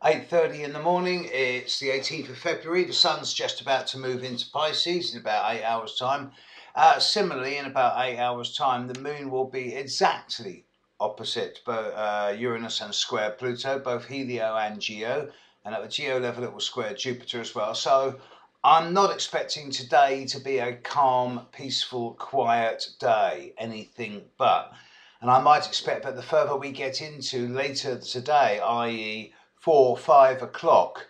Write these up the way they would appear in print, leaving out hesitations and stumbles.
8:30 in the morning. It's the 18th of February. The sun's just about to move into Pisces in about 8 hours' time. Similarly, in about 8 hours' time, the moon will be exactly opposite Uranus and square Pluto, both Helio and Geo. And at the Geo level, it will square Jupiter as well. So I'm not expecting today to be a calm, peaceful, quiet day, anything but. And I might expect that the further we get into later today, i.e. 4 or 5 o'clock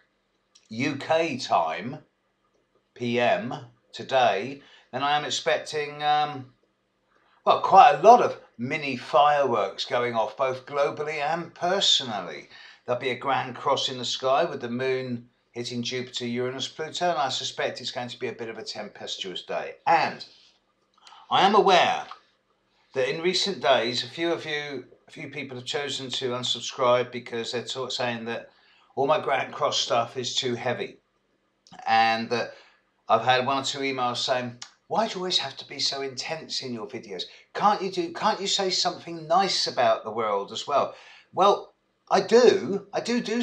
UK time, PM today, then I am expecting, quite a lot of mini fireworks going off, both globally and personally. There'll be a grand cross in the sky with the moon hitting Jupiter, Uranus, Pluto, and I suspect it's going to be a bit of a tempestuous day. And I am aware that in recent days, a few people have chosen to unsubscribe because they're saying that all my grand cross stuff is too heavy, and that I've had 1 or 2 emails saying, "Why do you always have to be so intense in your videos? Can't you say something nice about the world as well?" Well, I do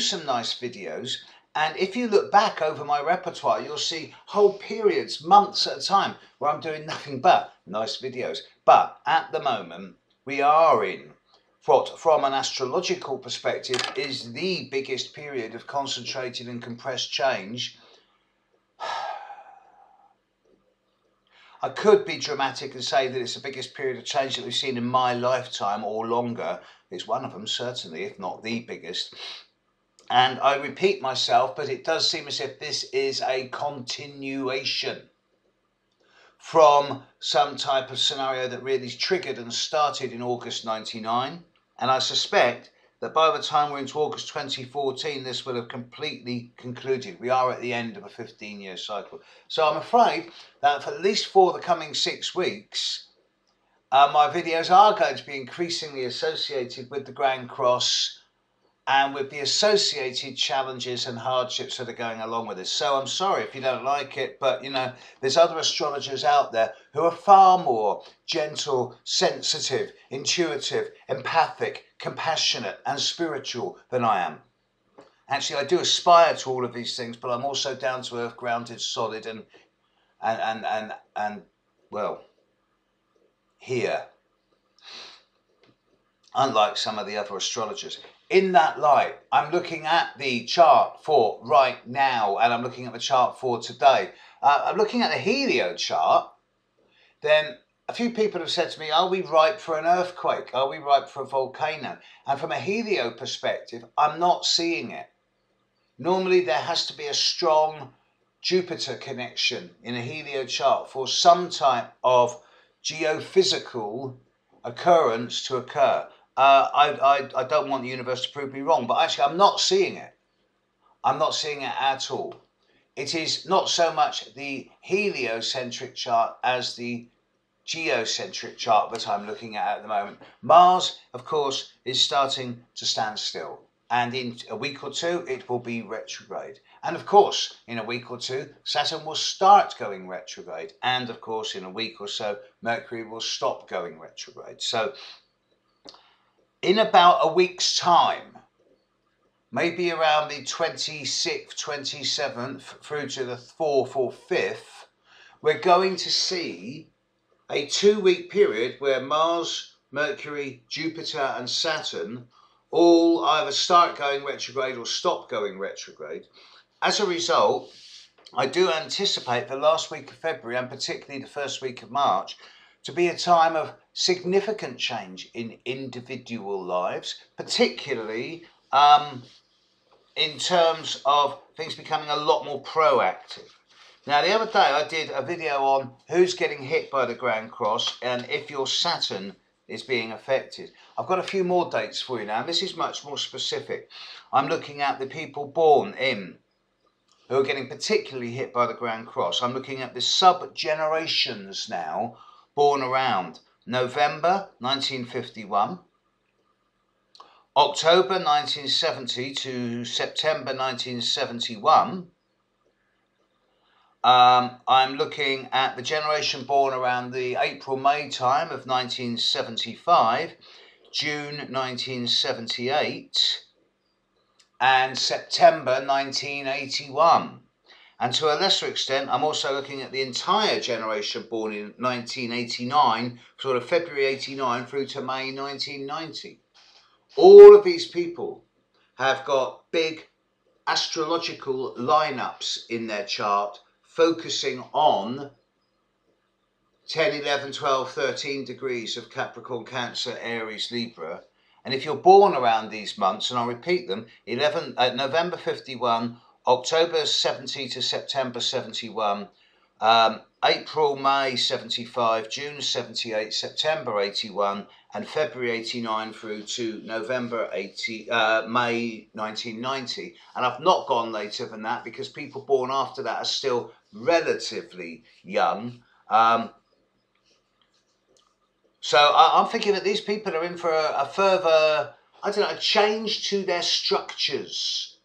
some nice videos, and if you look back over my repertoire, you'll see whole periods, months at a time, where I'm doing nothing but nice videos. But at the moment, we are in what, from an astrological perspective, is the biggest period of concentrated and compressed change. I could be dramatic and say that it's the biggest period of change that we've seen in my lifetime or longer. It's one of them, certainly, if not the biggest. And I repeat myself, but it does seem as if this is a continuation from some type of scenario that really triggered and started in August 99. And I suspect that by the time we're into August 2014, this will have completely concluded. We are at the end of a 15-year cycle. So I'm afraid that for at least for the coming 6 weeks, my videos are going to be increasingly associated with the Grand Cross and with the associated challenges and hardships that are going along with this. So I'm sorry if you don't like it, but you know, there's other astrologers out there who are far more gentle, sensitive, intuitive, empathic, compassionate and spiritual than I am. Actually, I do aspire to all of these things, but I'm also down to earth, grounded, solid and well, here. Unlike some of the other astrologers. In that light, I'm looking at the chart for right now, and I'm looking at the chart for today. I'm looking at the Helio chart. Then a few people have said to me, are we ripe for an earthquake? Are we ripe for a volcano? And from a Helio perspective, I'm not seeing it. Normally there has to be a strong Jupiter connection in a Helio chart for some type of geophysical occurrence to occur. I don't want the universe to prove me wrong, but actually I'm not seeing it. I'm not seeing it at all. It is not so much the heliocentric chart as the geocentric chart that I'm looking at the moment. Mars, of course, is starting to stand still. And in a week or two, it will be retrograde. And of course, in a week or two, Saturn will start going retrograde. And of course, in a week or so, Mercury will stop going retrograde. So in about a week's time, maybe around the 26th, 27th through to the 4th or 5th, we're going to see a 2-week period where Mars, Mercury, Jupiter and Saturn all either start going retrograde or stop going retrograde. As a result, I do anticipate the last week of February and particularly the first week of March to be a time of significant change in individual lives, particularly in terms of things becoming a lot more proactive. Now, the other day I did a video on who's getting hit by the Grand Cross and if your Saturn is being affected. I've got a few more dates for you now, and this is much more specific. I'm looking at the people born in who are getting particularly hit by the Grand Cross. I'm looking at the sub-generations now born around November 1951, October 1970 to September 1971. I'm looking at the generation born around the April-May time of 1975, June 1978, and September 1981. And to a lesser extent, I'm also looking at the entire generation born in 1989, sort of February 89 through to May 1990. All of these people have got big astrological lineups in their chart focusing on 10, 11, 12, 13 degrees of Capricorn, Cancer, Aries, Libra. And if you're born around these months, and I'll repeat them, November 51, October 70 to September 71, April, May 75, June 78, September 81, and February 89 through to November May 1990. And I've not gone later than that because people born after that are still relatively young. So I'm thinking that these people are in for a further, I don't know, a change to their structures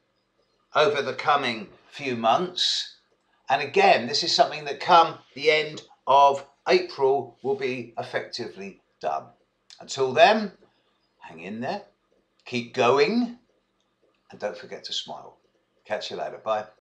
over the coming few months. And again, this is something that come the end of April will be effectively done. Until then, hang in there, keep going, and don't forget to smile. Catch you later. Bye.